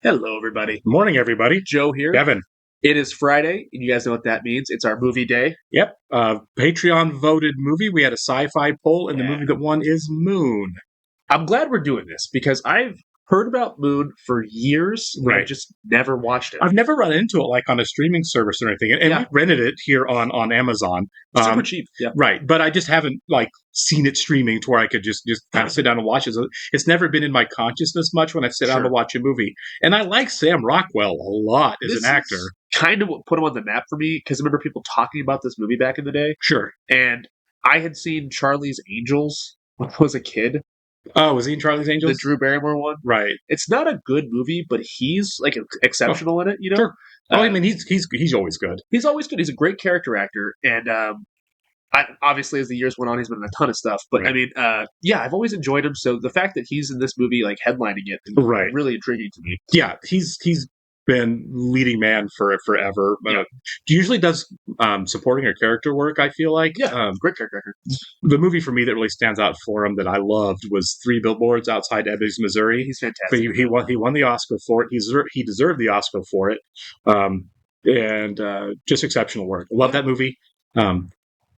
Hello, everybody. Morning, everybody. Joe here. Kevin. It is Friday, and you guys know what that means. It's our movie day. Yep. Patreon voted movie. We had a sci-fi poll, and the Yeah. movie that won is Moon. I'm glad we're doing this because I've heard about Moon for years, and Right. I've just never watched it. I've never run into it like on a streaming service or anything, and Yeah. we rented it here on Amazon. Super cheap. Yeah. Right, but I just haven't seen it streaming to where I could just kind of sit down and watch it. So it's never been in my consciousness much when I sit down Sure. to watch a movie. And I like Sam Rockwell a lot as This an actor. is kind of what put him on the map for me because I remember people talking about this movie back in the day, Sure. and I had seen Charlie's Angels when I was a kid. Oh, was he in Charlie's Angels? The Drew Barrymore one. Right. It's not a good movie, but he's like exceptional in it. You know. Sure. I mean, he's always good. He's always good. He's a great character actor, and obviously, as the years went on, he's been in a ton of stuff. But Right. I mean, I've always enjoyed him. So the fact that he's in this movie, like headlining it, is Right. really intriguing to me. Yeah, he's been leading man for forever. Yeah. Usually does supporting or character work. I feel like Great character actor. the movie for me that really stands out for him that I loved was Three Billboards Outside Ebbing, Missouri. He's But fantastic. he won the Oscar for it. He deserved the Oscar for it, and just exceptional work. Love that movie.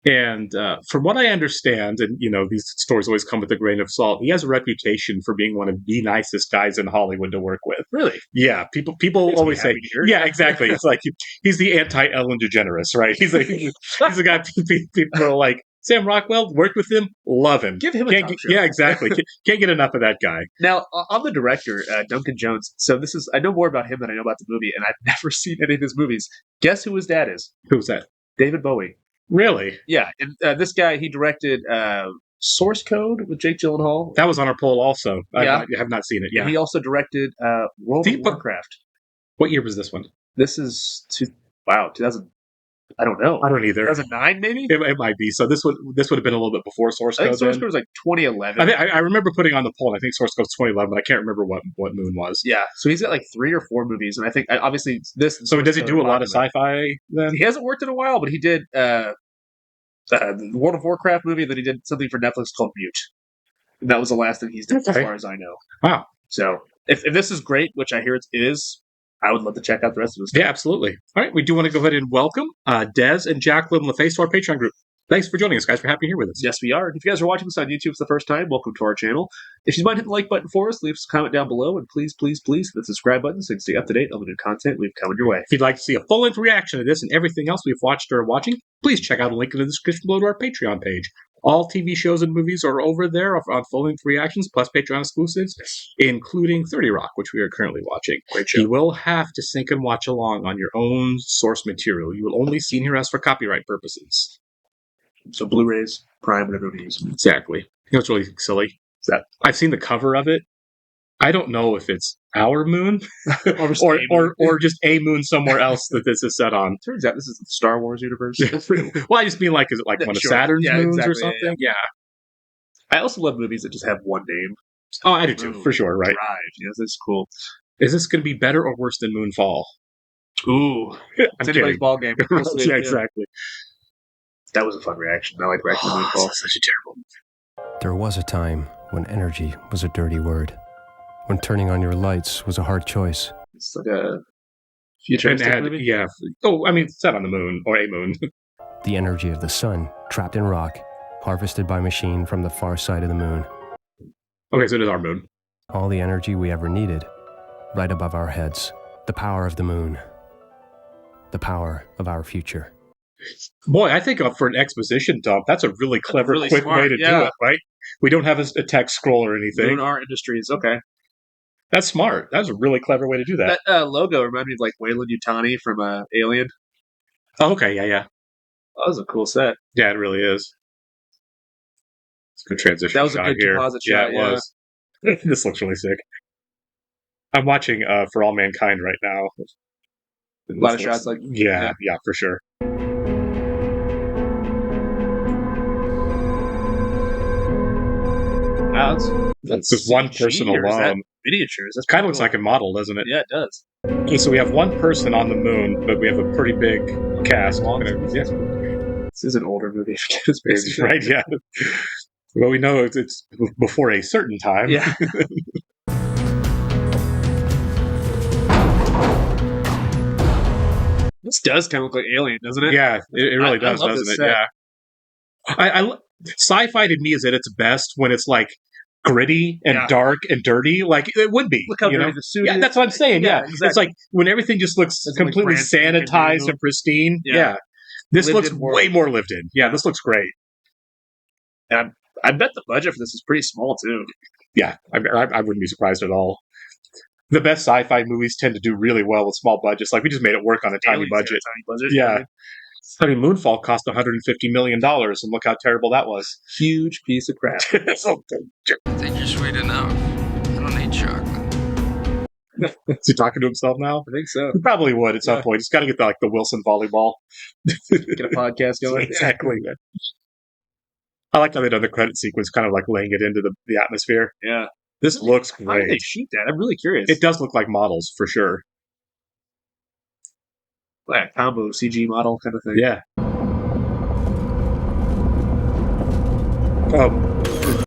And from what I understand, and these stories always come with a grain of salt, he has a reputation for being one of the nicest guys in Hollywood to work with. Really? Yeah, people Makes always me say, happy to hear. yeah, exactly. It's like he's the anti-Ellen DeGeneres, right? He's a guy people are like, Sam Rockwell, worked with him, love him. Give him a Can't top get- show. Yeah, exactly. Can't get enough of that guy. Now, on the director, Duncan Jones. So I know more about him than I know about the movie, and I've never seen any of his movies. Guess who his dad is? Who's that? David Bowie. Really? Yeah, and this guy, he directed Source Code with Jake Gyllenhaal. That was on our poll also. Yeah. I have not seen it. And Yeah. he also directed World of See, but- Warcraft. What year was this one? This is 2000. I don't know. I don't either. 2009, maybe. It might be. So this would have been a little bit before Source I Code. think Source then. Code was like 2011. I remember putting on the poll. I think Source Code was 2011, but I can't remember what Moon was. Yeah, so he's got like 3 or 4 movies, and I think obviously this. and So Source does he Code do a are lot of popular. sci-fi then? He hasn't worked in a while, but he did the World of Warcraft movie. Then he did something for Netflix called Mute, and that was the last thing he's done, as Okay. far as I know. Wow. So if this is great, which I hear it is, I would love to check out the rest of this. Yeah, absolutely. All right, we do want to go ahead and welcome Des and Jacqueline LaFace to our Patreon group. Thanks for joining us, guys. We're happy you're here with us. Yes, we are. And if you guys are watching this on YouTube for the first time, welcome to our channel. If you mind hitting the like button for us, leave us a comment down below, and please, please, please hit the subscribe button so you can stay up to date on the new content we've coming your way. If you'd like to see a full-length reaction to this and everything else we've watched or are watching, please check out a link in the description below to our Patreon page. All TV shows and movies are over there on full-length reactions, plus Patreon exclusives, including 30 Rock, which we are currently watching. Great show. You will have to sync and watch along on your own source material. You will only see and hear us for copyright purposes. So Blu-rays, Prime, whatever it is. Exactly. You know what's really silly? That? I've seen the cover of it. I don't know if it's our moon or just a moon somewhere else that this is set on. Turns out this is the Star Wars universe. Well, I just mean is it like Yeah, one sure. of Saturn's Yeah, moons or exactly. something? Yeah. I also love movies that just have one name. Oh, I do too, Moon, for sure, right? Drive. Yes, that's cool. Is this going to be better or worse than Moonfall? Ooh, I'm it's anybody's kidding. ball game. We'll see. Yeah, exactly. That was a fun reaction. I like reaction to Oh, Moonfall. this is such a terrible. There was a time when energy was a dirty word, when turning on your lights was a hard choice. It's like a futuristic movie. Yeah. Oh, I mean, set on the moon or a moon. The energy of the sun, trapped in rock, harvested by machine from the far side of the moon. Okay, so it is our moon. All the energy we ever needed, right above our heads. The power of the moon. The power of our future. Boy, I think for an exposition dump, that's a really clever, really quick smart, way to do yeah. it, right? We don't have a text scroll or anything. Moon Art Industries. Okay. That's smart. That's a really clever way to do that. That logo reminded me of like Wayland Yutani from Alien. Oh, okay, yeah. That was a cool set. Yeah, it really is. It's a good transition. That was a shot good here. composite Yeah, shot, it yeah. was. This looks really sick. I'm watching For All Mankind right now. A lot of shots like yeah, for sure. wow, That's just one person CG, or is that alone. miniatures. That's Kind of pretty looks cool. like a model, doesn't it? Yeah, it does. Okay, so we have one person on the moon, but we have a pretty big cast. Yeah, This is an older movie. It's basically right, yeah. Well, we know it's before a certain time. Yeah. This does kind of look like Alien, doesn't it? Yeah, it really does, I love doesn't this it? set. Yeah. Sci-fi to me is at its best when it's like gritty and dark and dirty, like it would be. Look how dirty the suit Yeah, is. that's what I'm saying. Yeah, exactly. It's like when everything just looks That's completely like Branson and sanitized Canoe. and pristine. Yeah. This Lived looks in world. way more lived in. Yeah, this looks great. And I bet the budget for this is pretty small too. Yeah, I wouldn't be surprised at all. The best sci-fi movies tend to do really well with small budgets. Like we just made it work on a tiny Aliens had a budget. tiny budget. Yeah. I mean, Moonfall cost $150 million, and look how terrible that was. Huge piece of crap. I think you're sweet enough. I don't need chocolate. Is he talking to himself now? I think so. He probably would at some point. He's got to get the Wilson volleyball. Get a podcast going. Exactly. I like how they done the credit sequence, kind of like laying it into the atmosphere. Yeah. This looks How did great. they shoot that? I'm really curious. It does look like models, for sure. Like a combo CG model kind of thing. Yeah.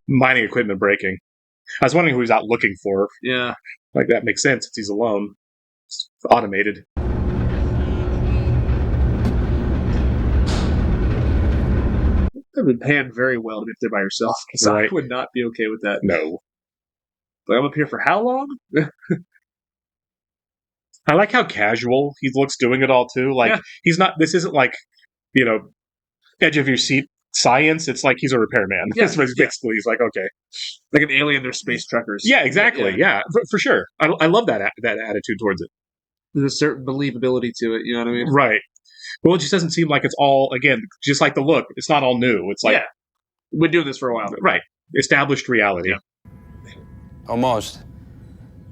Mining equipment breaking. I was wondering who he's out looking for. Yeah. Like, that makes sense. He's alone. It's automated. It would pan very well to be up there by yourself. So Right. I would not be okay with that. No. Like, I'm up here for how long? I like how casual he looks doing it all, too. Like, he's not... This isn't like, edge of your seat science. It's like he's a repairman. Yeah. That's what basically he's like, okay. Like an alien, they're space truckers. Yeah, exactly. Yeah, for sure. I love that attitude towards it. There's a certain believability to it, you know what I mean? Right. Well, it just doesn't seem like it's all, again, just like the look. It's not all new. It's like... We've been doing this for a while. Right. Established reality. Yeah. Almost.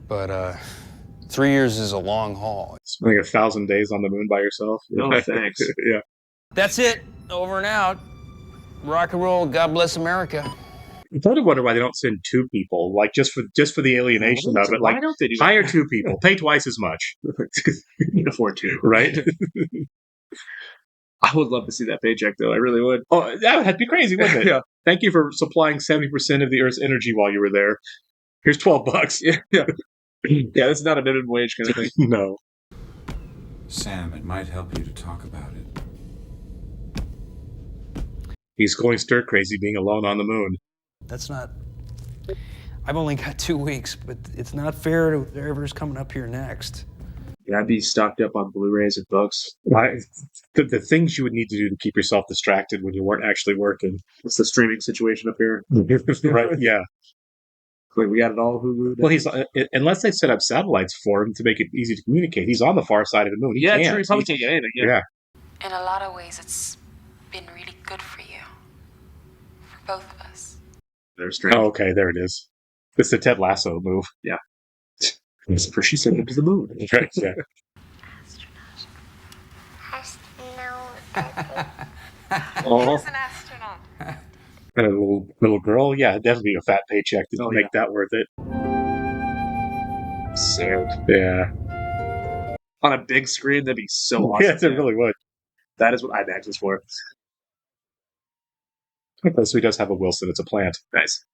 But 3 years is a long haul. Spending 1,000 days on the moon by yourself. No, thanks. Yeah. That's it. Over and out. Rock and roll. God bless America. I totally wonder why they don't send two people, like just for the alienation of it. Why Like, don't they do hire two people, pay twice as much, You can afford to. right? I would love to see that paycheck, though. I really would. Oh, that would be crazy, wouldn't it? Yeah. Thank you for supplying 70% of the Earth's energy while you were there. Here's $12. Yeah. Yeah, this is not a minimum wage kind of thing. No. Sam, it might help you to talk about it. He's going stir crazy being alone on the moon. That's not... I've only got 2 weeks, but it's not fair to whoever's coming up here next. Yeah, I'd be stocked up on Blu-rays and books. The things you would need to do to keep yourself distracted when you weren't actually working. What's the streaming situation up here? Right? Yeah. Like, we got it all Hulu. Well, he's unless they set up satellites for him to make it easy to communicate. He's on the far side of the moon. He yeah, can't. true. He probably can't get anything. Yeah. In a lot of ways, it's been really good for you. For both of us. They're strange. Oh, okay, there it is. It's the Ted Lasso move. Yeah. First she sent him to the moon. Right, yeah. Oh, He's an astronaut. And a little girl, yeah, definitely a fat paycheck to make that worth it. sad. Yeah. On a big screen, that'd be so awesome. Yes, it really would. That is what IMAX is for. Okay, so he does have a Wilson. It's a plant. Nice.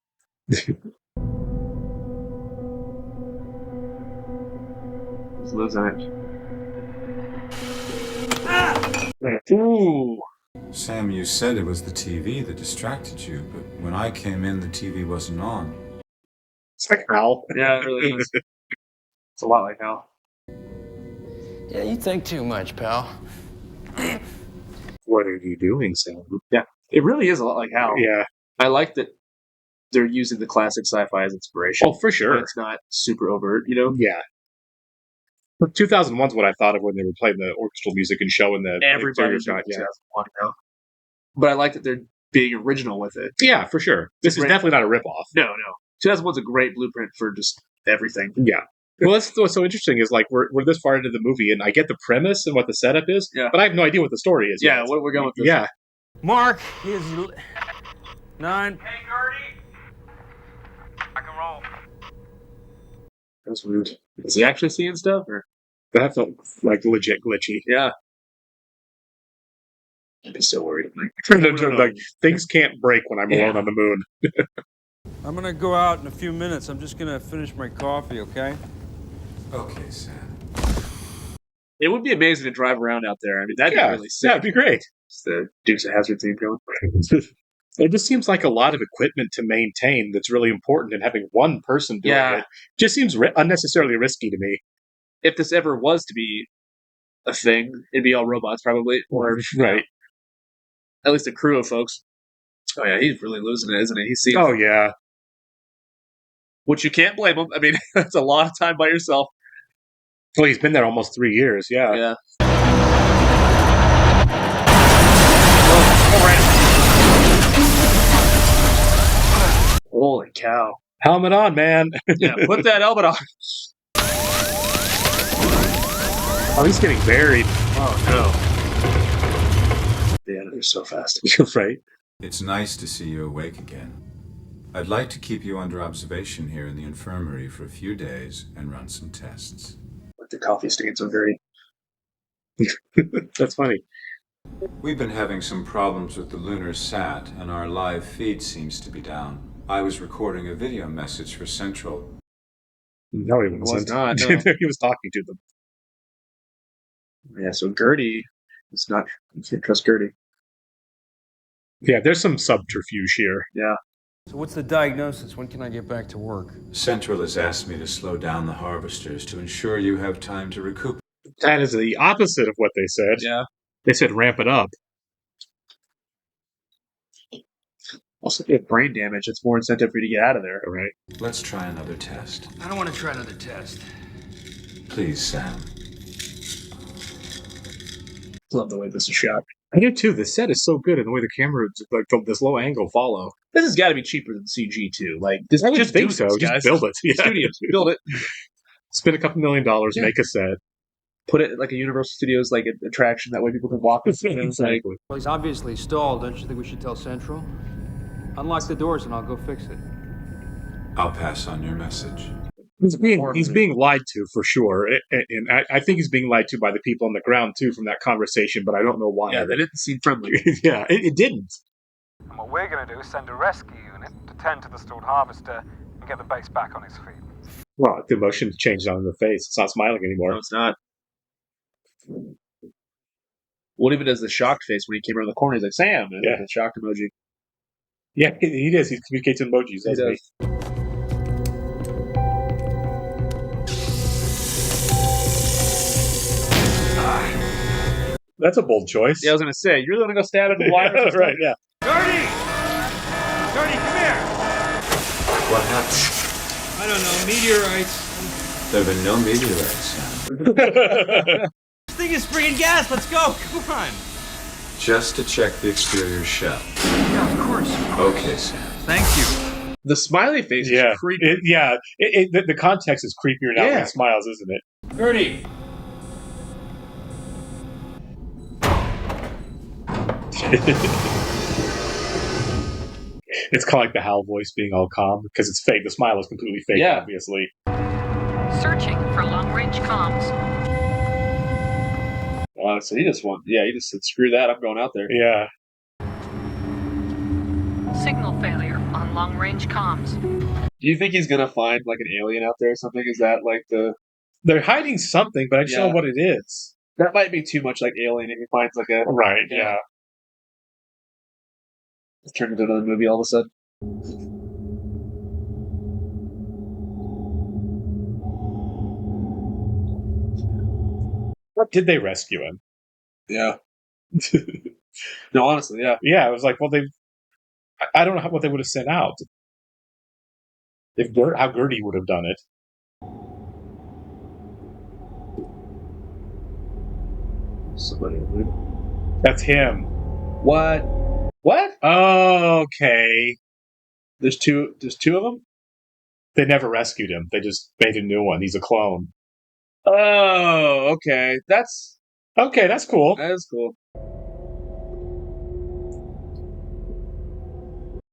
Let's lose it. Ooh. Sam, you said it was the TV that distracted you, but when I came in, the TV wasn't on. It's like Hal. Yeah, it really is. It's a lot like Hal. Yeah, you think too much, pal. What are you doing, Sam? Yeah, it really is a lot like Hal. Yeah. I like that they're using the classic sci-fi as inspiration. Oh, for sure. But it's not super overt, you know? Yeah. 2001's what I thought of when they were playing the orchestral music and showing the Everybody shot. Yeah. 2001, you know? But I like that they're being original with it. Yeah, for sure. This is definitely not a ripoff. No. 2001's a great blueprint for just everything. Yeah. Well, that's what's so interesting is like we're this far into the movie and I get the premise and what the setup is, but I have no idea what the story is. Yeah, yet. what we're going with this. Yeah. Mark is 9. Hey, Gertie. I can roll. That's weird. Is he actually seeing stuff? Or? That felt like legit glitchy. Yeah. I'd be so worried. Like, things can't break when I'm alone on the moon. I'm gonna go out in a few minutes. I'm just gonna finish my coffee, okay? Okay, Sam. It would be amazing to drive around out there. I mean, that'd be really sick. That'd be great. It's the Dukes of Hazzard theme going. It just seems like a lot of equipment to maintain that's really important, and having one person doing it just seems unnecessarily risky to me. If this ever was to be a thing, it'd be all robots probably, or Right. at least a crew of folks. Oh yeah, he's really losing it, isn't he? He's seeing, Oh, yeah. which you can't blame him. I mean, that's a lot of time by yourself. Well, he's been there almost 3 years, yeah. Yeah. Holy cow. Helmet on, man. Yeah, put that helmet on. Oh, he's getting buried. Oh, no. Yeah, they're so fast. Right. It's nice to see you awake again. I'd like to keep you under observation here in the infirmary for a few days and run some tests. Like the coffee stains so dirty. That's funny. We've been having some problems with the lunar sat, and our live feed seems to be down. I was recording a video message for Central. No, he wasn't. not, no. He was talking to them. Yeah, so Gertie is not. You can't trust Gertie. Yeah, there's some subterfuge here. Yeah. So what's the diagnosis? When can I get back to work? Central has asked me to slow down the harvesters to ensure you have time to recuperate. That is the opposite of what they said. Yeah. They said ramp it up. Also, if you have brain damage, it's more incentive for you to get out of there. Right. Let's try another test. I don't want to try another test. Please, Sam. Love the way this is shot. I do too. The set is so good, and the way the camera, like from this low angle, follow. This has got to be cheaper than CG too. Like, this, I would just think do so. this, Just guys. build it. Yeah. Studios, build it. Spend a couple $1 million, Yeah. make a set. Put it like a Universal Studios like an attraction. That way people can walk. It's like, Exactly. Well, he's obviously stalled. Don't you think we should tell Central? Unlock the doors and I'll go fix it. I'll pass on your message. He's being lied to for sure, and I think he's being lied to by the people on the ground too from that conversation. But I don't know why. yeah, they didn't seem friendly. Yeah, it didn't. And what we're going to do is send a rescue unit to tend to the stalled harvester and get the base back on its feet. Well, the emotion changed on the face. It's not smiling anymore. No, it's not. What even does the shocked face when he came around the corner? He's like, Sam, and Yeah. the shocked emoji. Yeah, he does. He communicates in emojis, doesn't he? That's a bold choice. Yeah, I was gonna say, you're really gonna go stab it in the wire? Yeah, right, yeah. Gertie! Gertie, come here! What happened? I don't know, meteorites. There have been no meteorites, Sam. This thing is bringing gas. Let's go. Come on. Just to check the exterior shell. Yeah, of course. Okay, Sam. Thank you. The smiley face Yeah, is creepy. the context is creepier now when Yeah. he smiles, isn't it? Gertie. It's kind of like the Hal voice being all calm because it's fake. The smile is completely fake, Yeah. obviously. Searching for long-range comms. So he just said, screw that, I'm going out there. Yeah. Signal failure on long-range comms. Do you think he's gonna find like an alien out there or something? Is that like They're hiding something, but I just don't know what it is. that might be too much like alien if he finds like a Right, yeah. It's turned into another movie all of a sudden. What did they rescue him? Yeah. No, honestly, yeah. Yeah, it was like, well, I don't know what they would have sent out. How Gertie would have done it. Somebody. That's him. What? What? Oh, okay. There's two of them? They never rescued him. They just made a new one. He's a clone. Oh, okay. That's cool. that is cool.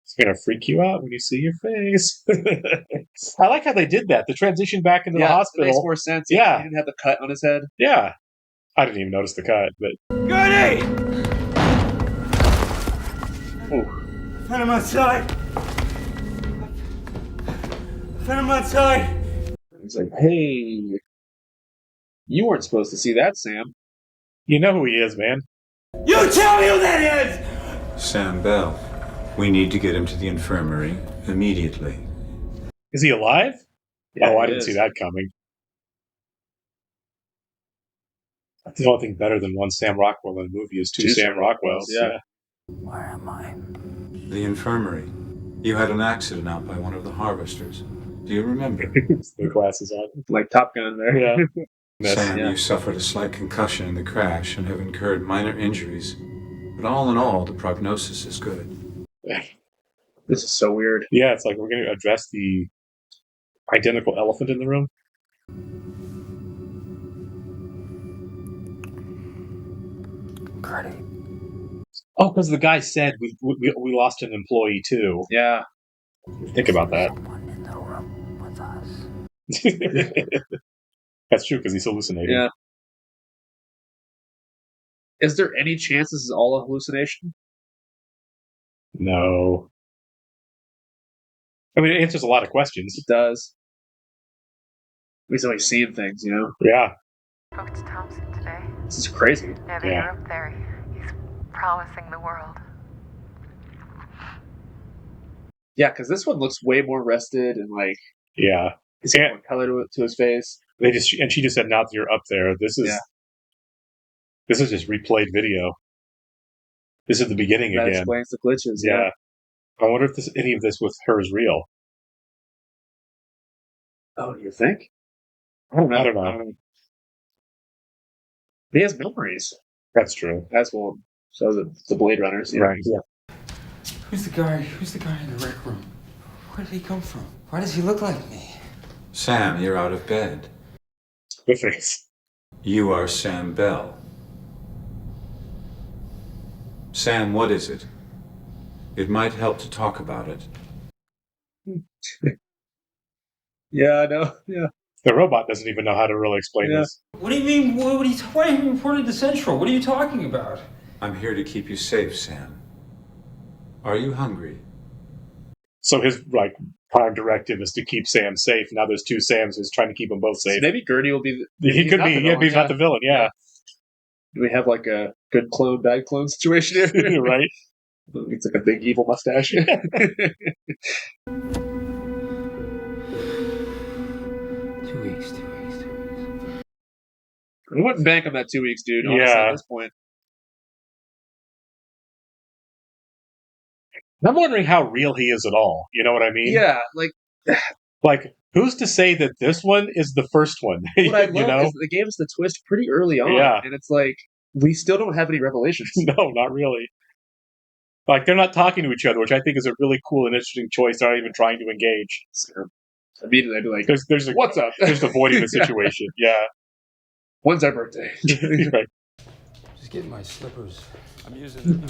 It's gonna freak you out when you see your face. I like how they did that. The transition back into the It hospital. makes more sense. Yeah. He didn't have the cut on his head. Yeah. I didn't even notice the cut, but Gertie! Oh. Find him outside! Find him outside! He's like, hey. You weren't supposed to see that, Sam. You know who he is, man. You tell me who that is! Sam Bell. We need to get him to the infirmary immediately. Is he alive? Yeah, I he didn't is. see that coming. The only thing better than one Sam Rockwell in a movie is two Sam Rockwells. Yeah. Where am I? The infirmary. You had an accident out by one of the harvesters. Do you remember? The glasses on. Like Top Gun there. Yeah. Sam, Yeah. you suffered a slight concussion in the crash and have incurred minor injuries. But all in all, the prognosis is good. This is so weird. Yeah, it's like we're going to address the identical elephant in the room. Cardi. Oh, because the guy said we lost an employee too. Yeah. Think about that. Someone in the room with us. That's true because he's hallucinating. Yeah. Is there any chance this is all a hallucination? No. I mean, it answers a lot of questions. It does. He's only seeing things, you know? Yeah. Spoke to Thompson today. This is crazy. Now that Yeah. you're up there, he's promising the world. Yeah, because this one looks way more rested and like Yeah. he's got more color to his face. She just said, "Now that you're up there, this is just replayed video. This is the beginning That again." explains the glitches. Yeah. I wonder if any of this with her is real. Oh, you think? I don't know. He has memories. That's true. That's well. So the Blade Runners. Yeah. Right. Yeah. Who's the guy in the rec room? Where did he come from? Why does he look like me? Sam, you're out of bed. The face. You are Sam Bell. Sam, what is it? It might help to talk about it. Yeah, I know. Yeah. The robot doesn't even know how to really explain this. What do you mean? Why are you reporting to Central? What are you talking about? I'm here to keep you safe, Sam. Are you hungry? So his prime directive is to keep Sam safe. Now there's two Sams who's trying to keep them both safe. So maybe Gertie will be. He could be. Yeah, he's not the villain. Yeah. Do we have like a good clone, bad clone situation here? Right. It's like a big evil mustache. 2 weeks. I wouldn't bank on that 2 weeks, dude. Honestly, Yeah. At this point. I'm wondering how real he is at all. You know what I mean? Yeah, Like, who's to say that this one is the first one? what I love you know? is they gave us the twist pretty early on, Yeah. and it's like we still don't have any revelations. No, not really. Like, they're not talking to each other, which I think is a really cool and interesting choice. They're not even trying to engage. So, immediately, I'd be like, There's "What's up?" There's avoiding the situation. Yeah. When's our birthday? Right. Just getting my slippers. I'm using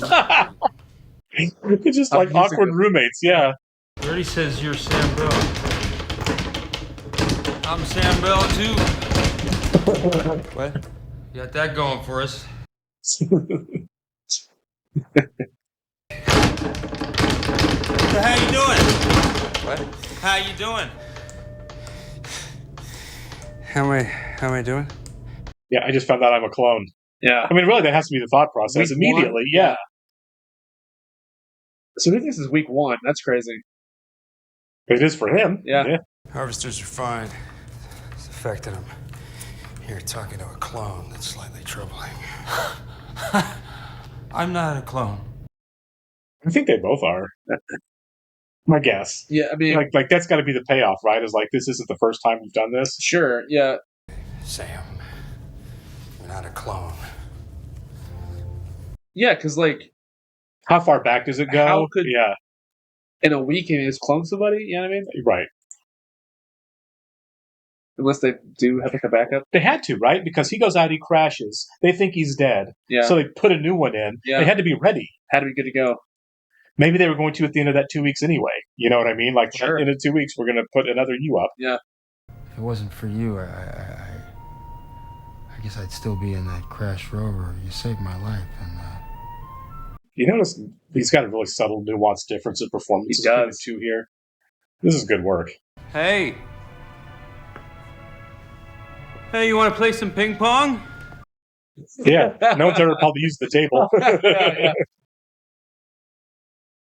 It's just I'm like using awkward them. roommates. Yeah. Gertie says you're Sam Bell. I'm Sam Bell too. What? You got that going for us. So how you doing? What? How you doing? How am I doing? Yeah, I just found out I'm a clone. Yeah. I mean, really, that has to be the thought process Week immediately. one? Yeah. So who thinks this is week one? That's crazy. It is for him. Yeah. Harvesters are fine. It's the fact that I'm here talking to a clone that's slightly troubling. I'm not a clone. I think they both are. My guess. Yeah, I mean, Like that's got to be the payoff, right? Is like, this isn't the first time we've done this. sure, yeah. Sam, you're not a clone. Yeah, because, like, How far back does it go? How could- Yeah. in a week, can you just clone somebody? You know what I mean? Right. Unless they do have like a backup. They had to, right? Because he goes out, he crashes. They think he's dead. Yeah. So they put a new one in. Yeah. They had to be ready. Had to be good to go. Maybe they were going to at the end of that 2 weeks anyway. You know what I mean? Like, Sure. in 2 weeks, we're going to put another you up. Yeah. If it wasn't for you, I guess I'd still be in that crash rover. You saved my life, and You notice he's got a really subtle, nuanced difference in performances He between the does. two here. This is good work. Hey! Hey, you want to play some ping pong? Yeah, no one's ever probably used the table. Yeah.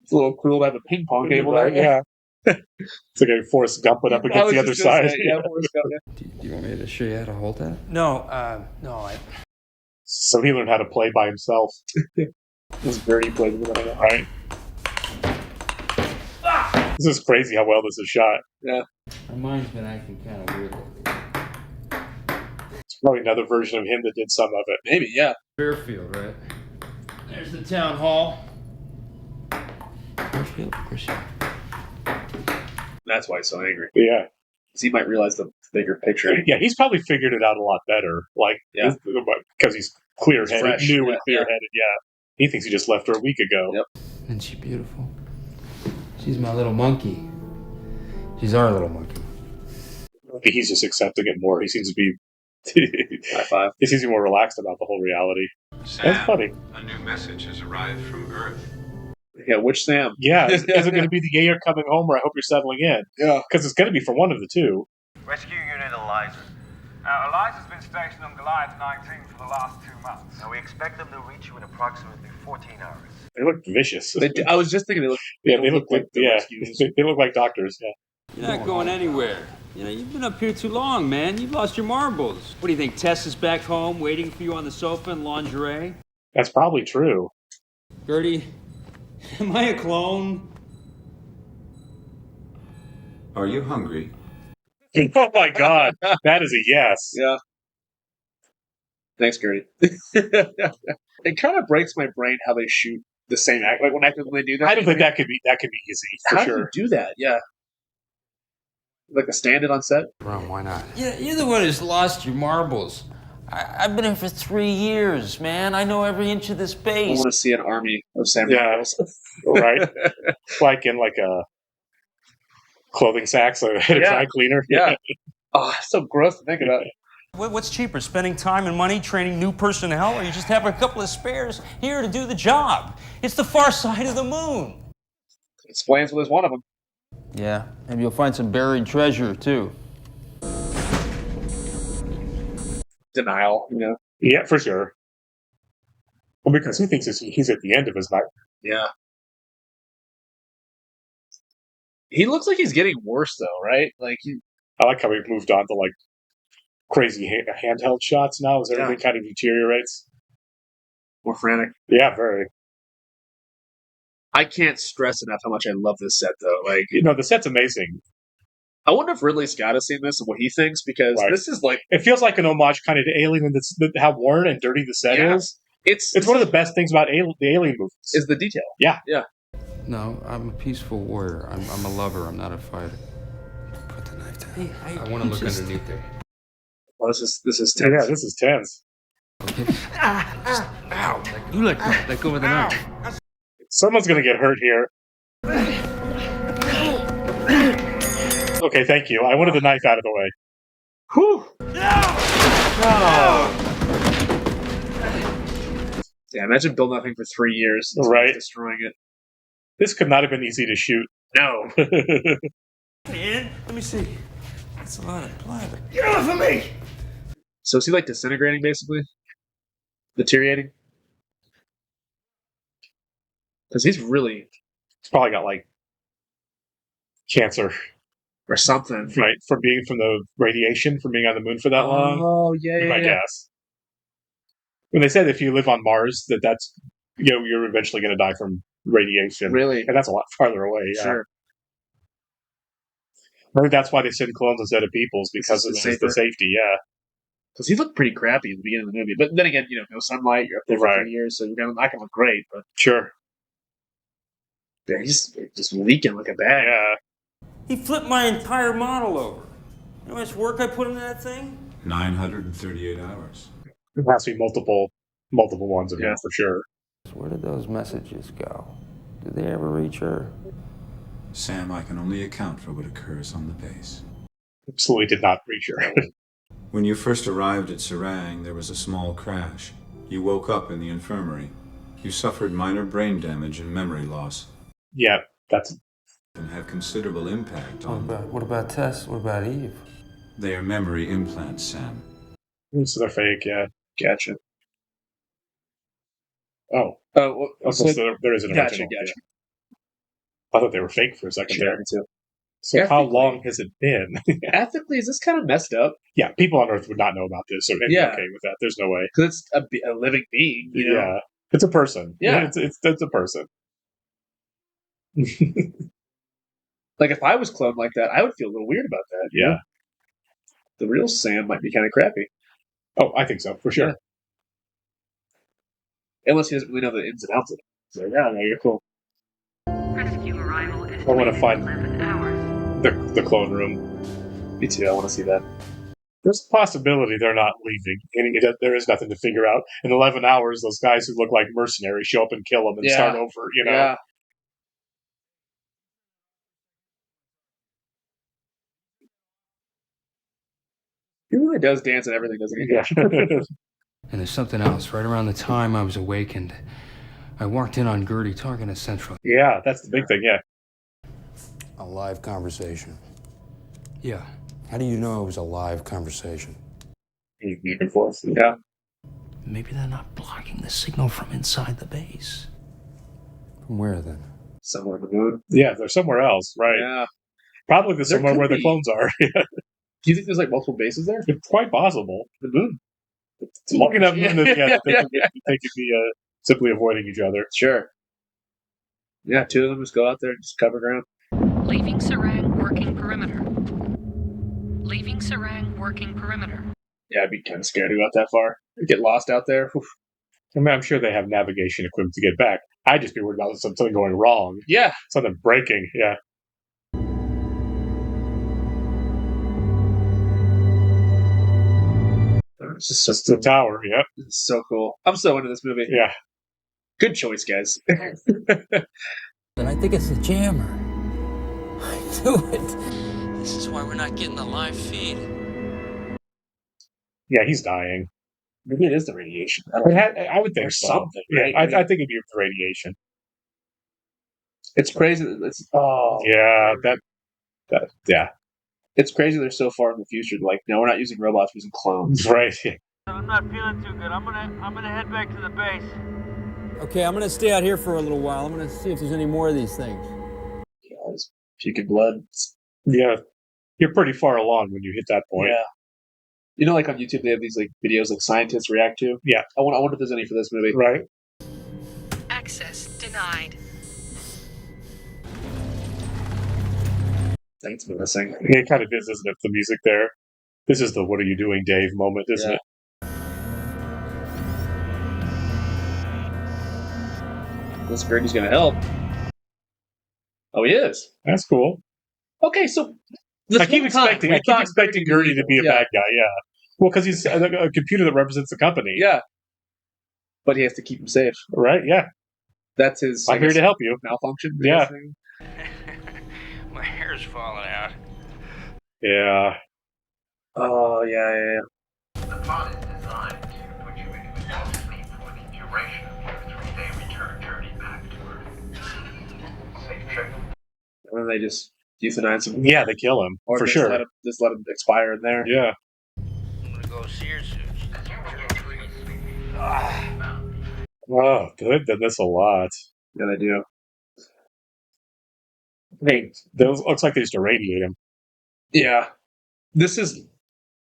It's a little cool to have a ping pong table there. Yeah. It's like a Forrest Gump it up against the other side. Forrest Gump, yeah. Do you want me to show you how to hold that? No, So he learned how to play by himself. This Birdie played with it. Right. This is crazy how well this is shot. Yeah. My mind's been acting kind of weird lately. It's probably another version of him that did some of it. Maybe, yeah. Fairfield, right? There's the town hall. Fairfield? Of course, yeah. That's why he's so angry. Yeah. Because he might realize the bigger picture. Yeah, he's probably figured it out a lot better. Like, Yeah. because he's clear-headed, Fresh. new Yeah, and clear-headed, yeah. He thinks he just left her a week ago. Yep. Isn't she beautiful? She's my little monkey. She's our little monkey. He's just accepting it more. He seems to be... High five. He seems to be more relaxed about the whole reality. Sam, That's funny. a new message has arrived from Earth. Yeah, which Sam? Yeah, is it going to be the "Yeah, you're coming home" or "I hope you're settling in"? Yeah. Because it's going to be from one of the two. Rescue Unit Eliza. Eliza's been stationed on Goliath 19 for the last 2 months. Now we expect them to reach you in approximately 14 hours. They look vicious. I was just thinking they look. Yeah, they look like the yeah. rescues. They look like doctors. Yeah. you're not going anywhere. You know, you've been up here too long, man. You've lost your marbles. What do you think? Tess is back home waiting for you on the sofa in lingerie? That's probably true. Gertie, am I a clone? Are you hungry? Oh my god, that is a yes. Yeah. Thanks, Gertie. It kind of breaks my brain how they shoot the same act. Like when they do that. I don't think that could be easy for How sure. do you do that? Yeah. Like a stand-in on set? Ron, why not? Yeah, you're the one who's lost your marbles. I've been here for 3 years, man. I know every inch of this I base. want to see an army of Sam Yeah. Marbles. Right? Like in like a clothing sacks, a dry cleaner. Yeah. Oh, it's so gross to think about. What's cheaper, spending time and money training new personnel, or you just have a couple of spares here to do the job? It's the far side of the moon. Explains what is one of them. Yeah, maybe you'll find some buried treasure, too. Denial, you know? Yeah, for sure. Well, because he thinks he's at the end of his life. Yeah. He looks like he's getting worse, though, right? Like, I like how we've moved on to like crazy handheld shots now as everything kind of deteriorates. more frantic. Yeah, very. I can't stress enough how much I love this set, though. Like, The set's amazing. I wonder if Ridley Scott has seen this and what he thinks, because this is like... It feels like an homage kind of to Alien, and how worn and dirty the set is. It's one of the best things about the Alien movies. Is the detail. Yeah. Yeah. No, I'm a peaceful warrior. I'm a lover. I'm not a fighter. Put the knife down. Hey, I want to look underneath there. Well, this is tense. Yeah, this is tense. Okay. Ow! You let go of the knife. Someone's going to get hurt here. Okay, thank you. I wanted the knife out of the way. Whew. Yeah, imagine building that thing for 3 years. And Right. Destroying it. This could not have been easy to shoot. No. Man, let me see. That's a lot of plywood. Get off of me! So is he like disintegrating, basically? Deteriorating? Because he's really... He's probably got, like, cancer. Or something. Right, from the radiation, from being on the moon for that long. Oh, yeah, I guess. When they said if you live on Mars, that's, you're eventually going to die from radiation. Really? And that's a lot farther away, yeah. Sure. I think that's why they send clones instead of peoples, because of the safety, yeah. Because he looked pretty crappy at the beginning of the movie. But then again, no sunlight, you're up there for 3 years, so you're not going to look great. But sure. Yeah, he's just leaking like a bag. Yeah. He flipped my entire model over. You know how much work I put into that thing? 938 hours. There has to be multiple ones of him, for sure. Where did those messages go? Did they ever reach her? Sam, I can only account for what occurs on the base. Absolutely did not reach her. When you first arrived at Serang, there was a small crash. You woke up in the infirmary. You suffered minor brain damage and memory loss. Yeah, that's... And have considerable impact on... What about Tess? What about Eve? They are memory implants, Sam. So they're fake, yeah. Gotcha. Oh. Oh, well, so there is an original. Gotcha. Yeah. I thought they were fake for a second Yeah, there. me too. So how long has it been? Ethically, is this kind of messed up? Yeah, people on Earth would not know about this, so they'd be okay with that. There's no way. Because it's a living being, you know? Yeah. It's a person. Yeah. It's a person. Like, if I was cloned like that, I would feel a little weird about that. Yeah. You know? The real Sam might be kind of crappy. Oh, I think so, for sure. Yeah. Unless he doesn't really know the ins and outs of it. So, yeah, no, you're cool. Rescue arrival is I want to find 11 hours. the clone room. Me too, I want to see that. There's a possibility they're not leaving. There is nothing to figure out. In 11 hours, those guys who look like mercenaries show up and kill them and start over, you know? Yeah. He really does dance and everything, doesn't he? Yeah. And there's something else. Right around the time I was awakened, I walked in on Gertie talking to Central. Yeah, that's the big thing, yeah. A live conversation. Yeah. How do you know it was a live conversation? Yeah. Maybe they're not blocking the signal from inside the base. From where then? Somewhere on the moon. Yeah, they're somewhere else, right? Yeah. Probably they're somewhere could where the be. clones are. Do you think there's like multiple bases there? It's quite possible. The moon. It's long enough moon that they could be simply avoiding each other. Sure. Yeah, two of them just go out there and just cover ground. Leaving Serang working perimeter. Leaving Serang working perimeter. Yeah, I'd be kind of scared to go out that far. Get lost out there. Oof. I mean, I'm sure they have navigation equipment to get back. I'd just be worried about something going wrong. Yeah. Something breaking, yeah. It's just the tower, yep. It's so cool. I'm so into this movie. Yeah. Good choice, guys. And I think it's a jammer. I knew it. This is why we're not getting the live feed. Yeah, he's dying. Maybe it is the radiation. I would think or so. something. Yeah, Right? I think it'd be the radiation. It's crazy. That it's Yeah, yeah. It's crazy they're so far in the future. Like, no, we're not using robots, we're using clones. Right. I'm not feeling too good. I'm gonna head back to the base. Okay, I'm gonna stay out here for a little while. I'm gonna see if there's any more of these things. Guys, puking blood. Yeah. You're pretty far along when you hit that point. Yeah. You know, like on YouTube, they have these like videos like scientists react to. Yeah. I wonder if there's any for this movie. Right. Access denied. Thanks for listening. It kind of is, isn't it? The music there. This is the "What are you doing, Dave" moment, isn't it? This Gertie's gonna help. Oh, he is. That's cool. Okay, so I keep expecting Gertie to be a bad guy. Yeah. Well, because he's a computer that represents the company. Yeah. But he has to keep him safe. Right. Yeah. That's his. I'm here to help you. Malfunction. Yeah. My hair's falling out. Yeah. Oh yeah. The pod is designed to put you into stealth sleep for the duration of your 3-day return journey back to Earth. Safe trip. And then they just euthanize him. Yeah, they kill him Or for just sure. Just let him expire in there. Yeah. I'm gonna go see her soon. Oh, they've done this a lot. Yeah, they do. Hey, those looks like they just irradiate him. Yeah. This is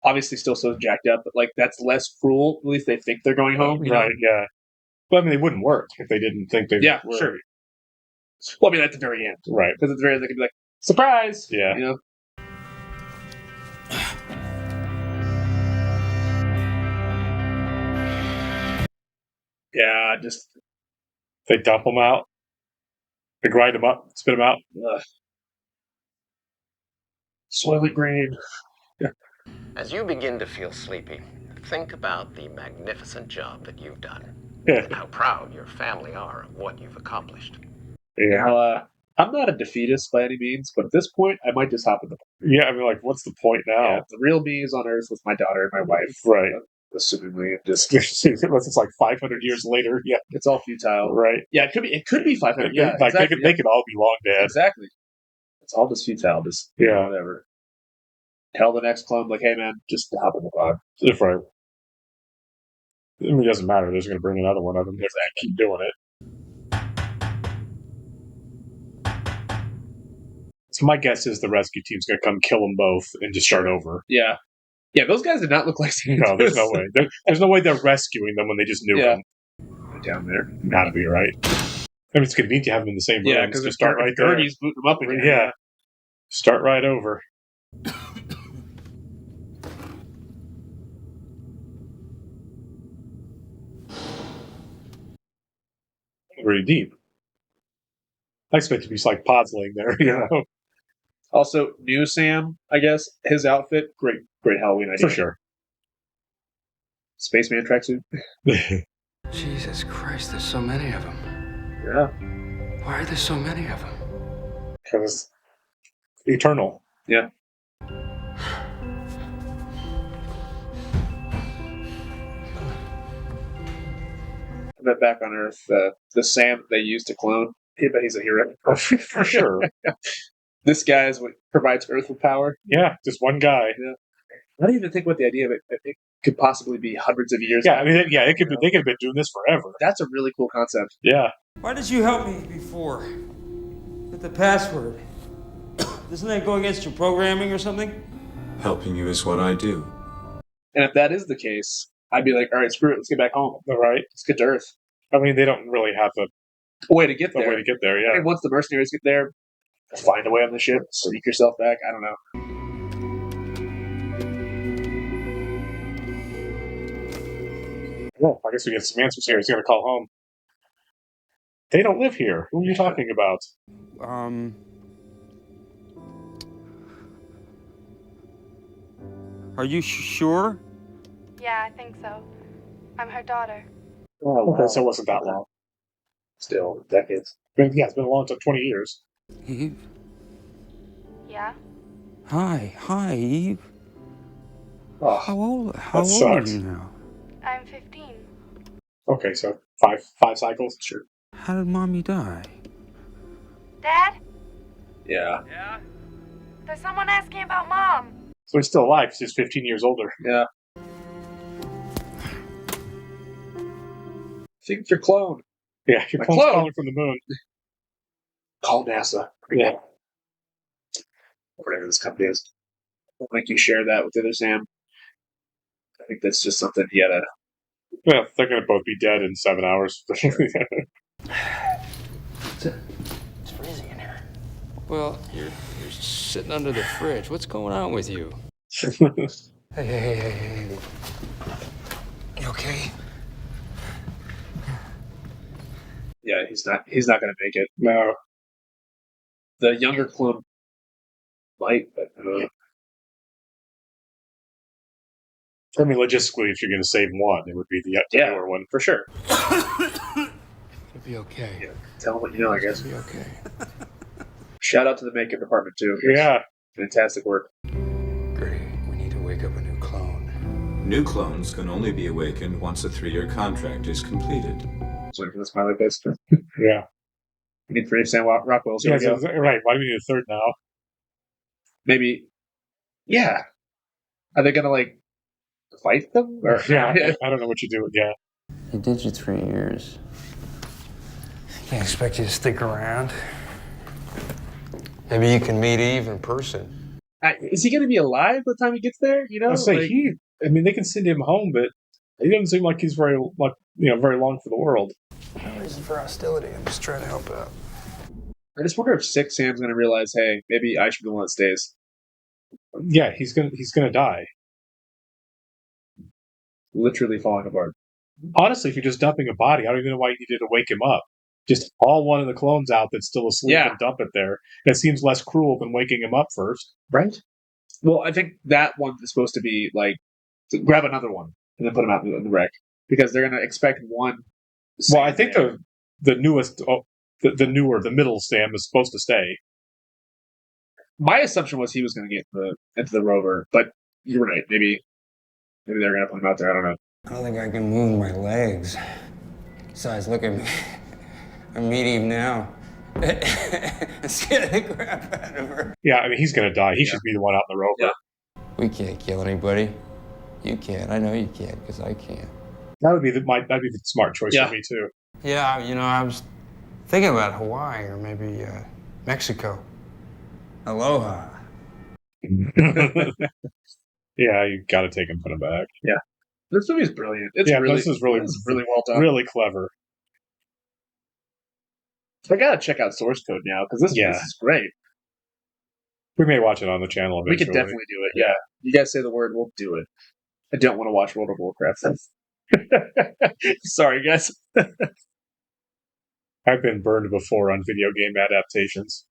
obviously still so jacked up, but like that's less cruel. At least they think they're going home. You Right, know? yeah. But I mean, they wouldn't work if they didn't think they Yeah, were. sure. Well, I mean, at the very end. Right. Because at the very end, they could be like, surprise! Yeah. You know? Yeah, just... They dump him out. They grind him up, spit him out. Soylent Green. As you begin to feel sleepy, think about the magnificent job that you've done. Yeah. And how proud your family are of what you've accomplished. Yeah. Now, I'm not a defeatist by any means, but at this point, I might just hop in the... Yeah, I mean, like, what's the point now? Yeah, the real me is on Earth with my daughter and my wife. Right. Assumingly, just... Unless it's like 500 years later. Yeah. It's all futile. Right. Yeah, it could be 500. Yeah, like exactly. they could all be long dead. Exactly. It's all just futile. Just, Yeah. whatever. Tell the next clone, like, hey, man, just hop in the pod. That's right. I mean, it doesn't matter. They're just going to bring another one of them. They're going to keep doing it. So my guess is the rescue team's going to come kill them both and just start over. Yeah. Yeah, those guys did not look like No, there's no way. There's no way they're rescuing them when they just nuke them. Down there. Gotta be right. I mean, it's convenient to have them in the same room. Yeah, because just start right there. Gertie's booting them up again. Yeah. Start right over. Really deep. I expect to be like puzzling there, you know. Also, new Sam, I guess, his outfit, great Halloween idea. For sure. Spaceman tracksuit. Jesus Christ, there's so many of them. Yeah. Why are there so many of them? Because eternal. Yeah. I bet back on Earth, the Sam they used to clone, I bet he's a hero. For sure. This guy is what provides Earth with power. Yeah, just one guy. Yeah. I didn't even think about the idea of it could possibly be hundreds of years. Yeah, I mean, it could be. They could have been doing this forever. That's a really cool concept. Yeah. Why did you help me before? With the password? Doesn't that go against your programming or something? Helping you is what I do. And if that is the case, I'd be like, all right, screw it, let's get back home. All right. Let's get to Earth. I mean, they don't really have a way to get there. way to get there, yeah. And once the mercenaries get there, find a way on the ship, sneak yourself back. I don't know. Well, I guess we get some answers here. He's going to call home. They don't live here. Who are you talking about? Are you sure? Yeah, I think so. I'm her daughter. Oh, okay, so it wasn't that long. Still, decades. But yeah, it's been a long time, 20 years. Eve? Yeah? Hi, Eve. Oh, How old are sucks. you now? I'm 15. Okay, so five cycles? Sure. How did Mommy die? Dad? Yeah. Yeah? There's someone asking about Mom. So he's still alive. He's just 15 years older. Yeah. I think it's your clone. Yeah, your clone's calling from the moon. Call NASA. Yeah. Whatever this company is. I don't think you share that with the other Sam. I think that's just something he had to... Yeah, they're going to both be dead in 7 hours. It's freezing in here. Well, you're sitting under the fridge. What's going on with you? Hey. You okay? Yeah, he's not going to make it. No. The younger clone might, but... I mean, logistically, if you're going to save one, it would be the newer one. For sure. It'll be okay. Yeah, tell him what you know, I guess. It'll be okay. Shout out to the makeup department, too. Yeah. Fantastic work. Gertie, we need to wake up a new clone. New clones can only be awakened once a 3-year contract is completed. Just waiting for the smiley face. Yeah. We need 3 Sam Rockwell's. Yeah, right. Why do we need a third now? Maybe. Yeah. Are they going to, fight them? Or? Yeah, I don't know what you do with that. You did your 3 years. Can't expect you to stick around. Maybe you can meet Eve in person. Is he going to be alive by the time he gets there? You know, I'll say they can send him home, but he doesn't seem like he's very long for the world. No reason for hostility. I'm just trying to help out. I just wonder if 6 Sam's going to realize, hey, maybe I should be the one that stays. Yeah, he's gonna die. Literally falling apart. Honestly, if you're just dumping a body, I don't even know why you needed to wake him up. Just haul one of the clones out that's still asleep and dump it there. That seems less cruel than waking him up first. Right? Well, I think that one is supposed to be to grab another one and then put him out in the wreck. Because they're going to expect one. Well, I think the newest, the middle Sam is supposed to stay. My assumption was he was going to get into the rover, but you're right. Maybe they're going to put him out there. I don't know. I don't think I can move my legs. Besides, look at me. I'm meeting now. Scare the crap out of her. Yeah, I mean, he's going to die. He should be the one out in the rover. We can't kill anybody. You can't. I know you can't, because I can't. that'd be the smart choice for me too. Yeah, I was thinking about Hawaii or maybe Mexico. Aloha. Yeah, you got to take and put them back. Yeah, this movie is brilliant. It's this is really well done. really clever. I gotta check out Source Code now because this is great. We may watch it on the channel eventually. We could definitely do it. Yeah, you guys say the word, we'll do it. I don't want to watch World of Warcraft. Sorry, guys. I've been burned before on video game adaptations.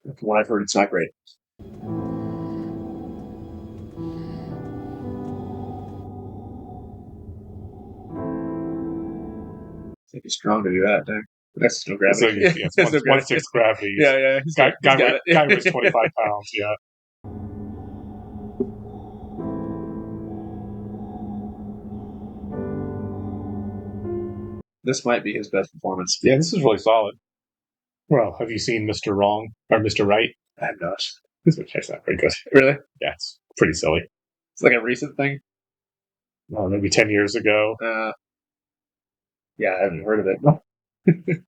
From what I've heard, it's not great. I think he's strong to do that, dang. That's no gravity. So, it's 1/6 gravity. Yeah. Guy weighs 25 pounds, yeah. This might be his best performance. Yeah, this is really solid. Well, have you seen Mr. Wrong or Mr. Right? I have not. This one's not very good. Really? Yeah, it's pretty silly. It's like a recent thing? Oh, maybe 10 years ago. Yeah, I haven't heard of it.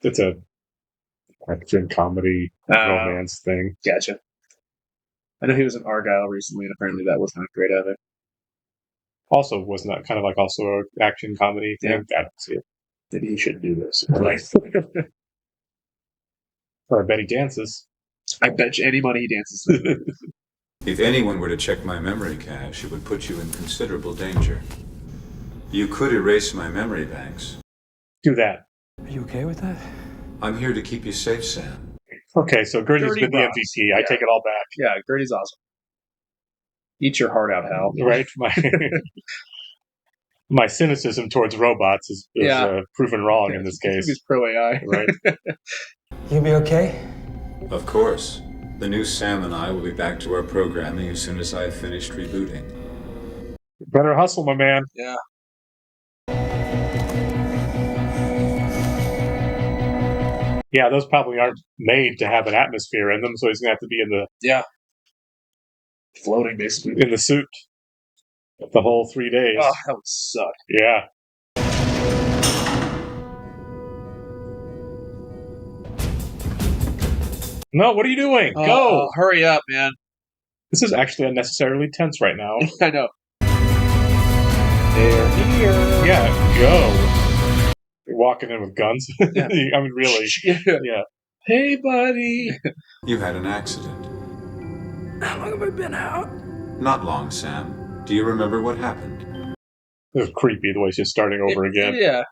It's a action comedy romance thing. Gotcha. I know he was in Argyle recently, and apparently that was not great either. Also, wasn't that kind of like also an action comedy thing? Yeah. I don't see it. Maybe he shouldn't do this. Or I bet he dances. I bet you any money he dances. If anyone were to check my memory cache, it would put you in considerable danger. You could erase my memory banks. Do that. Are you okay with that? I'm here to keep you safe, Sam. Okay, so Gertie's been the MVP. I take it all back. Yeah, Gertie's awesome. Eat your heart out, Hal. Right? My cynicism towards robots is proven wrong in this case. He's pro AI. Right. You be okay? Of course. The new Sam and I will be back to our programming as soon as I have finished rebooting. Better hustle, my man. Yeah. Yeah, those probably aren't made to have an atmosphere in them, so he's going to have to be in the... Yeah. Floating, basically. In the suit. The whole 3 days. Oh, that would suck. Yeah. No, what are you doing? Go! Hurry up, man. This is actually unnecessarily tense right now. I know. They're here. Yeah, go. You're walking in with guns. Yeah. I mean, really. Yeah. Hey, buddy. You had an accident. How long have I been out? Not long, Sam. Do you remember what happened? It was creepy the way she's starting over again. Yeah.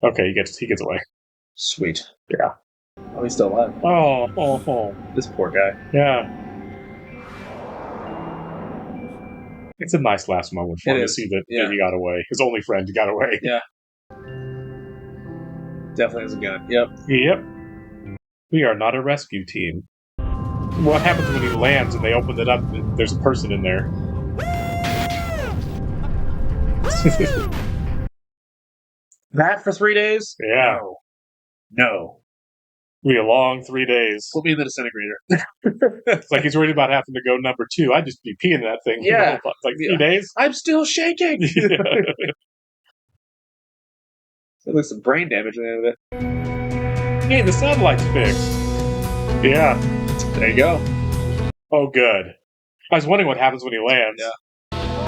Okay, he gets away. Sweet. Yeah. Oh, he's still alive. Oh. This poor guy. Yeah. It's a nice last moment for him to see that he got away. His only friend got away. Yeah. Definitely has a gun. Yep. We are not a rescue team. What happens when he lands and they open it up and there's a person in there? That for 3 days? Yeah. No. It'll be a long 3 days. Put me in the disintegrator. It's like he's worried about having to go number 2. I'd just be peeing that thing. Yeah. It's like 3 days. I'm still shaking. Yeah. At least some brain damage at the end of it. Hey, the satellite's fixed. Yeah. There you go. Oh, good. I was wondering what happens when he lands. Yeah.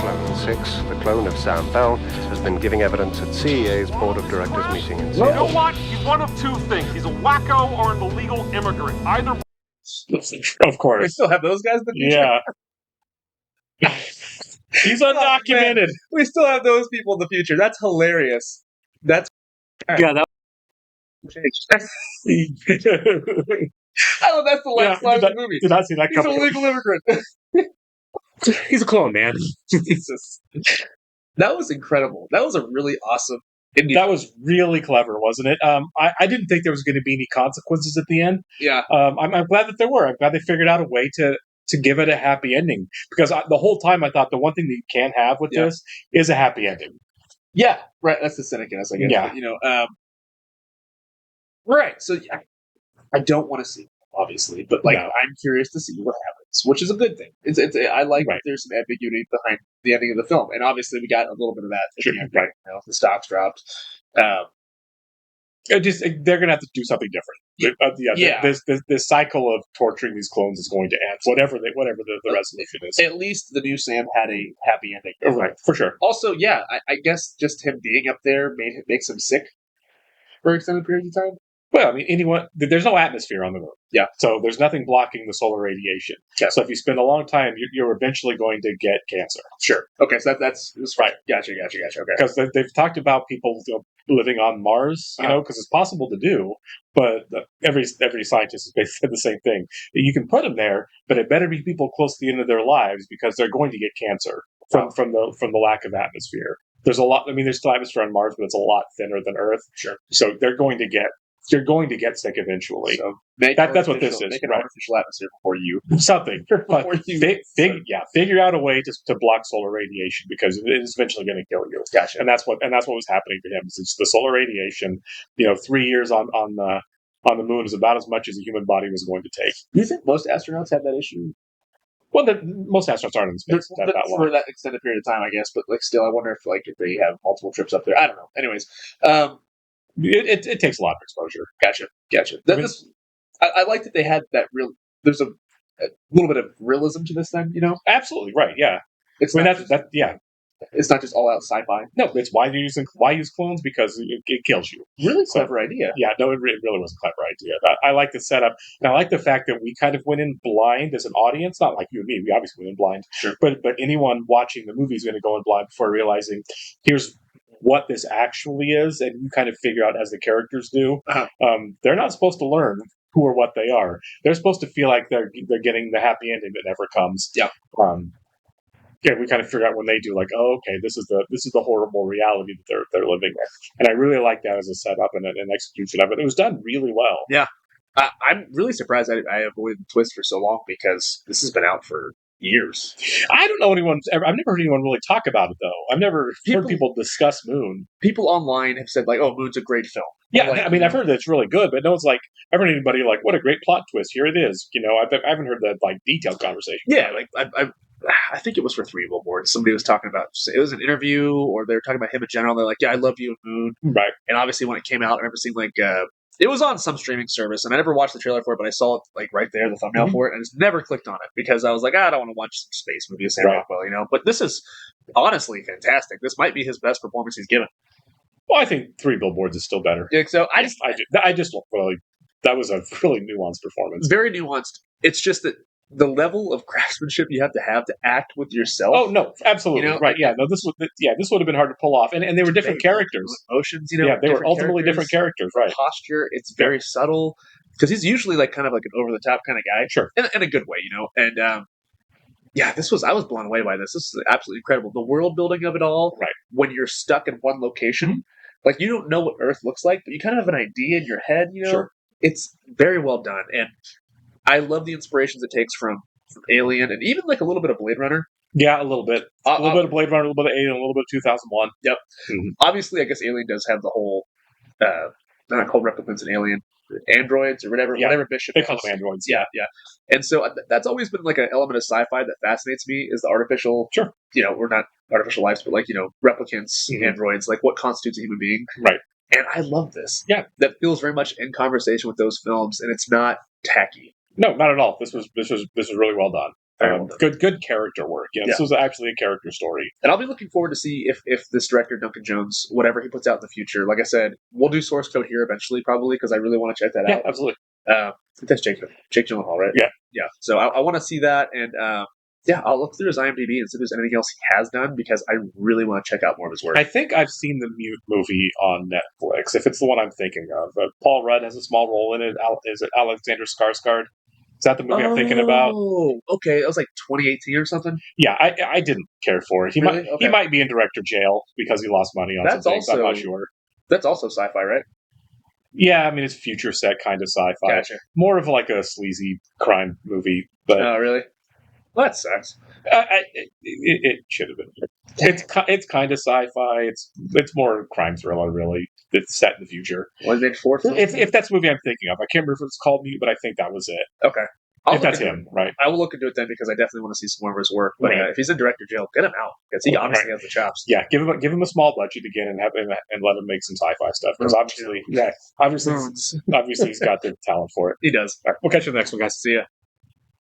Clone 6, the clone of Sam Bell, has been giving evidence at CEA's Board of Directors meeting in Seattle. You know what? He's one of two things. He's a wacko or an illegal immigrant. Either. Of course. We still have those guys in the future? Yeah. He's undocumented. We still have those people in the future. That's hilarious. That's... Yeah, that... Oh, that's the last line of the movie. Did not see that coming. He's an illegal immigrant. He's a clone, man. Jesus. That was incredible. That was a really awesome... That was really clever, wasn't it? I didn't think there was going to be any consequences at the end. Yeah. I'm glad that there were. I'm glad they figured out a way to give it a happy ending. Because the whole time I thought the one thing that you can have with this is a happy ending. Yeah, right. That's the cynic in us, I guess. Yeah. But, right. So, I don't want to see. obviously, but like I'm curious to see what happens, which is a good thing. I like that there's some ambiguity behind the ending of the film, and obviously we got a little bit of that. Sure, right. You know, the stocks dropped. They're going to have to do something different. This cycle of torturing these clones is going to end. Whatever the resolution is. At least the new Sam had a happy ending. Right, for sure. Also, I guess just him being up there makes him sick for extended periods of time. Well, I mean, there's no atmosphere on the moon. Yeah. So there's nothing blocking the solar radiation. Yeah. So if you spend a long time, you're eventually going to get cancer. Sure. Okay, so that's right. Gotcha. Okay. Because they've talked about people living on Mars, because it's possible to do, but every scientist has basically said the same thing. You can put them there, but it better be people close to the end of their lives because they're going to get cancer from the lack of atmosphere. There's a lot. I mean, there's still atmosphere on Mars, but it's a lot thinner than Earth. Sure. So you're going to get sick eventually. So that's what this is. Make an artificial atmosphere before you figure out a way to block solar radiation because it is eventually going to kill you. Gotcha. And that's what was happening to him. It's the solar radiation. 3 years on the moon is about as much as a human body was going to take. Do you think most astronauts have that issue? Well, most astronauts aren't in space that long. For that extended period of time, I guess. But still, I wonder if they have multiple trips up there. I don't know. Anyways. It takes a lot of exposure. Gotcha. I like that they had that real. There's a little bit of realism to this, then. Absolutely right. Yeah, it's not just all out sci-fi. No, it's why use clones because it kills you. Really clever idea. Yeah, no, it really was a clever idea. I like the setup, and I like the fact that we kind of went in blind as an audience. Not like you and me. We obviously went in blind. Sure. But anyone watching the movie is going to go in blind before realizing here's what this actually is, and you kind of figure out as the characters do. Uh-huh. They're not supposed to learn who or what they are. They're supposed to feel like they're getting the happy ending that never comes. Yeah. We kind of figure out when they do, like, oh, okay, this is the horrible reality that they're living in, and I really like that as a setup and an execution of it. It was done really well. Yeah, I'm really surprised I avoided the twist for so long because this has been out for years. I don't know I've never heard anyone really talk about it though. I've never heard people discuss Moon. People online have said like, "Oh, Moon's a great film." Yeah, I mean, I've heard that it's really good, but no one's like, I've heard anybody like, "What a great plot twist! Here it is." I haven't heard that like detailed conversation. Yeah, like I think it was for 3 Billboards. Somebody was talking about it was an interview, or they were talking about him in general. They're like, "Yeah, I love you, Moon." Right. And obviously, when it came out, I remember seeing like. It was on some streaming service, and I never watched the trailer for it, but I saw it like right there, the thumbnail for it, and I just never clicked on it because I was like, I don't want to watch some space movie of Sam Rockwell, But this is honestly fantastic. This might be his best performance he's given. Well, I think 3 Billboards is still better. Yeah, so that was a really nuanced performance. Very nuanced. It's just that the level of craftsmanship you have to act with yourself. Oh no, absolutely right. Yeah, no, this would have been hard to pull off, and they were different characters, emotions. Yeah, they were ultimately different characters. Right, posture. It's very subtle because he's usually like kind of like an over the top kind of guy. Sure, in a good way, And I was blown away by this. This is absolutely incredible. The world building of it all. Right, when you're stuck in one location, like you don't know what Earth looks like, but you kind of have an idea in your head. Sure. It's very well done, and I love the inspirations it takes from Alien and even like a little bit of Blade Runner. Yeah, a little bit. A little bit of Blade Runner, a little bit of Alien, a little bit of 2001. Yep. Mm-hmm. Obviously, I guess Alien does have the whole, they're not called replicants in Alien, androids or whatever Bishop. They call them androids. Yeah. And so that's always been like an element of sci-fi that fascinates me is the artificial, or not artificial lives, but like, replicants, androids, like what constitutes a human being. Right. And I love this. Yeah. That feels very much in conversation with those films, and it's not tacky. No, not at all. This was really well done. Good character work. This was actually a character story. And I'll be looking forward to see if this director, Duncan Jones, whatever he puts out in the future, like I said, we'll do source code here eventually, probably, because I really want to check that out. Yeah, absolutely. I think that's Jake Gyllenhaal, right? Yeah. So I want to see that, and I'll look through his IMDb and see if there's anything else he has done, because I really want to check out more of his work. I think I've seen the Mute movie on Netflix, if it's the one I'm thinking of. Paul Rudd has a small role in it. Is it Alexander Skarsgård? Is that the movie I'm thinking about? Oh, okay. It was like 2018 or something. Yeah, I didn't care for it. He might be in director jail because he lost money on some things. I'm not sure. That's also sci-fi, right? Yeah, I mean, it's future set kind of sci-fi. Gotcha. More of like a sleazy crime movie. But oh, really? Well, that sucks. It should have been. It's kind of sci-fi. It's more crime thriller, really. that's set in the future. Was it fourth? If that's the movie I'm thinking of, I can't remember if it's called Mute, but I think that was it. Okay. If that's him, right? I will look into it then because I definitely want to see some more of his work. But Right. If he's in director jail, get him out because he obviously has the chops. Yeah, give him a small budget again and let him make some sci-fi stuff because obviously he's got the talent for it. He does. All right, we'll catch you in the next one, guys. See ya.